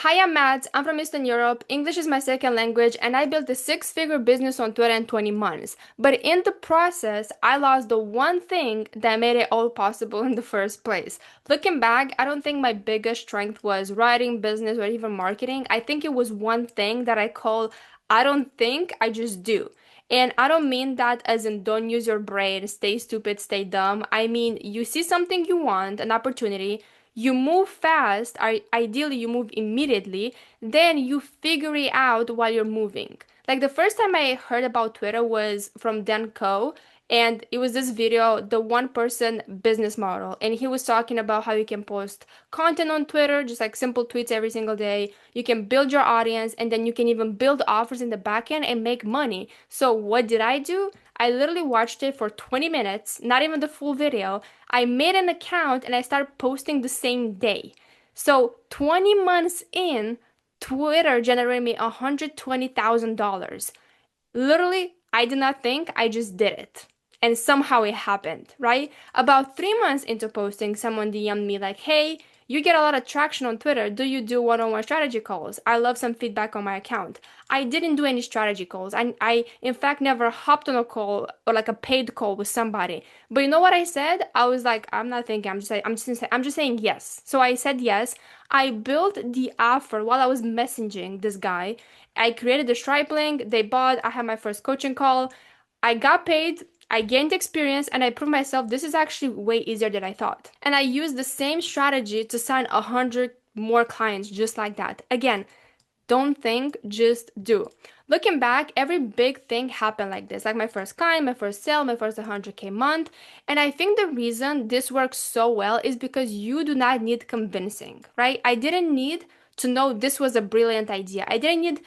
Hi, I'm Matt. I'm from Eastern Europe. English is my second language, and I built a six-figure business on Twitter in 20 months. But in the process, I lost the one thing that made it all possible in the first place. Looking back, I don't think my biggest strength was writing, business, or even marketing. I think it was one thing that I call I don't think, I just do. And I don't mean that as in don't use your brain, stay stupid, stay dumb. I mean, you see something you want, an opportunity, you move fast, ideally you move immediately, then you figure it out while you're moving. Like the first time I heard about Twitter was from Dan Coe, and it was this video, the one person business model, and he was talking about how you can post content on Twitter, just like simple tweets every single day. You can build your audience, and then you can even build offers in the back end and make money. So what did I do? I literally watched it for 20 minutes, not even the full video. I made an account and I started posting the same day. So 20 months in, Twitter generated me $120,000. Literally, I did not think, I just did it. And somehow it happened, right? About 3 months into posting, someone DM'd me like, hey, you get a lot of traction on Twitter. Do you do one-on-one strategy calls? I love some feedback on my account. I didn't do any strategy calls. I in fact never hopped on a call or like a paid call with somebody. But you know what I said? I was like, I'm not thinking. I'm just saying yes. So I said yes. I built the offer while I was messaging this guy. I created the Stripe link. They bought. I had my first coaching call. I got paid. I gained experience and I proved myself this is actually way easier than I thought. And I used the same strategy to sign 100 more clients just like that. Again, don't think, just do. Looking back, every big thing happened like this, like my first client, my first sale, my first 100K month. And I think the reason this works so well is because you do not need convincing, right? I didn't need to know this was a brilliant idea. I didn't need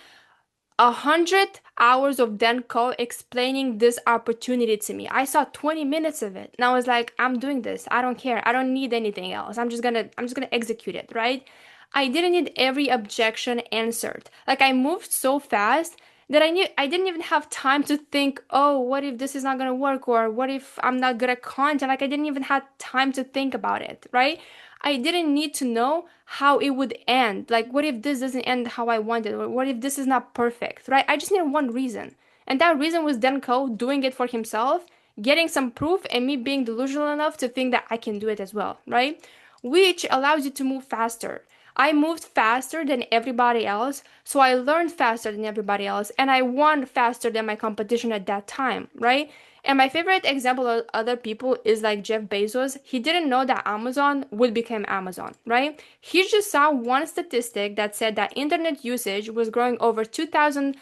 100 hours of Denko explaining this opportunity to me. I saw 20 minutes of it and I was like, I'm doing this. I don't care. I don't need anything else. I'm just gonna execute it, right? I didn't need every objection answered. Like I moved so fast that I didn't even have time to think, oh, what if this is not gonna work? Or what if I'm not good at content? Like I didn't even have time to think about it, right? I didn't need to know how it would end. Like, what if this doesn't end how I wanted? Or what if this is not perfect, right? I just needed one reason. And that reason was Denko doing it for himself, getting some proof, and me being delusional enough to think that I can do it as well, right? Which allows you to move faster. I moved faster than everybody else, so I learned faster than everybody else, and I won faster than my competition at that time, right? And my favorite example of other people is like Jeff Bezos. He didn't know that Amazon would become Amazon, right? He just saw one statistic that said that internet usage was growing over 2000%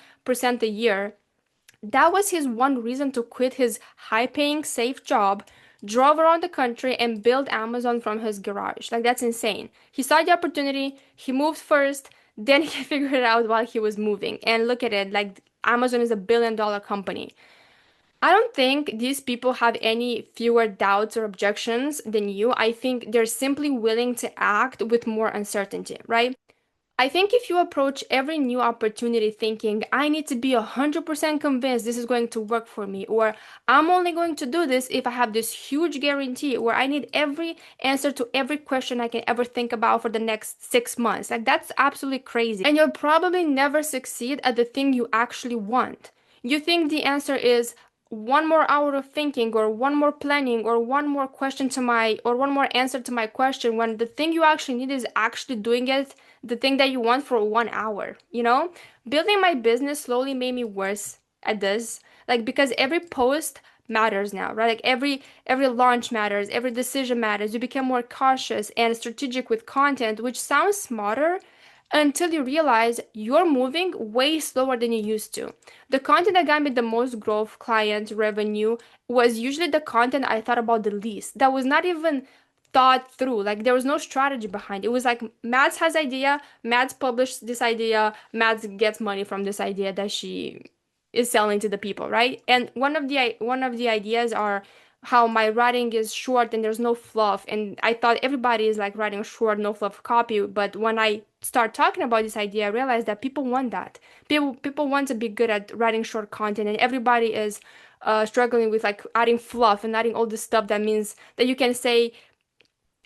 a year. That was his one reason to quit his high paying, safe job, drove around the country, and built Amazon from his garage. Like, that's insane. He saw the opportunity, he moved first, then he figured it out while he was moving. And look at it, like, Amazon is a $1 billion company. I don't think these people have any fewer doubts or objections than you. I think they're simply willing to act with more uncertainty, right? I think if you approach every new opportunity thinking, I need to be 100% convinced this is going to work for me, or I'm only going to do this if I have this huge guarantee, or I need every answer to every question I can ever think about for the next 6 months. Like, that's absolutely crazy. And you'll probably never succeed at the thing you actually want. You think the answer is one more hour of thinking, or one more planning, or one more question to my, or one more answer to my question, when the thing you actually need is actually doing it, the thing that you want for 1 hour, you know? Building my business slowly made me worse at this. Like because every post matters now, right? Like every launch matters, every decision matters. You become more cautious and strategic with content, which sounds smarter until you realize you're moving way slower than you used to. The content that got me the most growth, client revenue, was usually the content I thought about the least. That was not even thought through. Like there was no strategy behind it. It was like Mads has idea, Mads published this idea, Mads gets money from this idea that she is selling to the people, right? And one of the ideas are how my writing is short and there's no fluff. And I thought everybody is like writing short, no fluff copy. But when I start talking about this idea, I realized that people want that. People want to be good at writing short content, and everybody is struggling with like adding fluff and adding all this stuff that means that you can say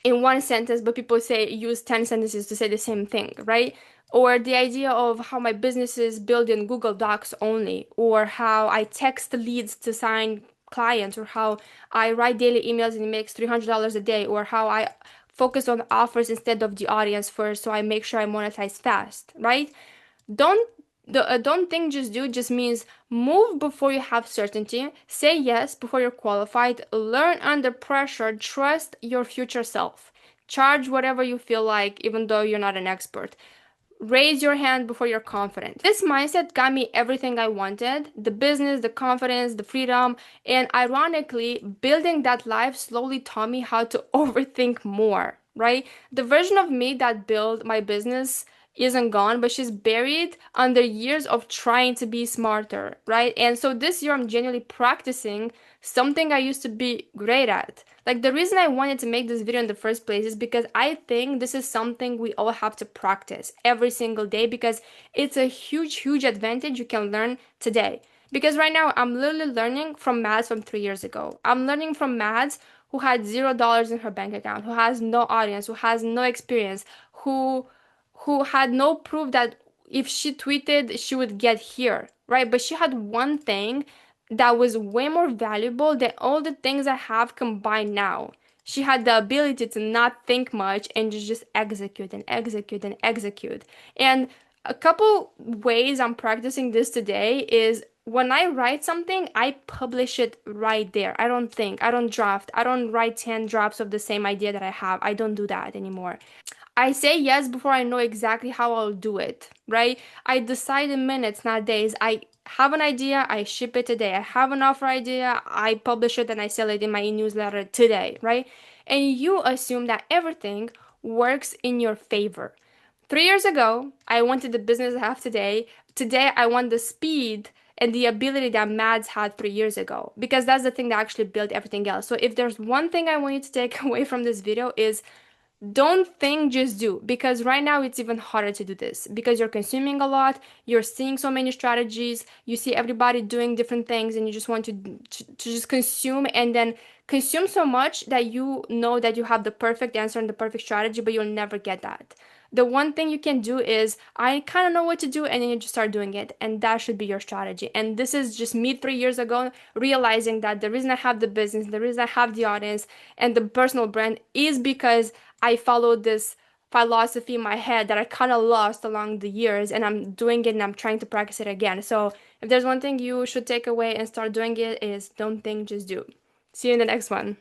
in one sentence, but people say use 10 sentences to say the same thing, right? Or the idea of how my business is built in Google Docs only, or how I text leads to sign clients, or how I write daily emails and it makes $300 a day, or how I focus on offers instead of the audience first, so I make sure I monetize fast, right? Don't don't think, just do just means move before you have certainty, say yes before you're qualified, learn under pressure, trust your future self, charge whatever you feel like even though you're not an expert, raise your hand before you're confident. This mindset got me everything I wanted: the business, the confidence, the freedom. And ironically, building that life slowly taught me how to overthink more, right? The version of me that built my business isn't gone, but she's buried under years of trying to be smarter, right? And so this year, I'm genuinely practicing something I used to be great at. Like, the reason I wanted to make this video in the first place is because I think this is something we all have to practice every single day, because it's a huge, huge advantage you can learn today. Because right now, I'm literally learning from Mads from 3 years ago. I'm learning from Mads who had $0 in her bank account, who has no audience, who has no experience, who had no proof that if she tweeted, she would get here, right? But she had one thing that was way more valuable than all the things I have combined now. She had the ability to not think much and just execute and execute and execute. And a couple ways I'm practicing this today is when I write something, I publish it right there. I don't think, I don't draft, I don't write 10 drafts of the same idea that I have. I don't do that anymore. I say yes before I know exactly how I'll do it, right? I decide in minutes, not days. I have an idea, I ship it today. I have an offer idea, I publish it and I sell it in my e-newsletter today, right? And you assume that everything works in your favor. 3 years ago, I wanted the business I have today. Today, I want the speed and the ability that Mads had 3 years ago, because that's the thing that actually built everything else. So if there's one thing I want you to take away from this video is don't think, just do. Because right now it's even harder to do this because you're consuming a lot, you're seeing so many strategies, you see everybody doing different things, and you just want to just consume, and then consume so much that you know that you have the perfect answer and the perfect strategy, but you'll never get that. The one thing you can do is, I kind of know what to do, and then you just start doing it, and that should be your strategy. And this is just me 3 years ago realizing that the reason I have the business, the reason I have the audience and the personal brand is because I followed this philosophy in my head that I kind of lost along the years, and I'm doing it and I'm trying to practice it again. So if there's one thing you should take away and start doing it is don't think, just do. See you in the next one.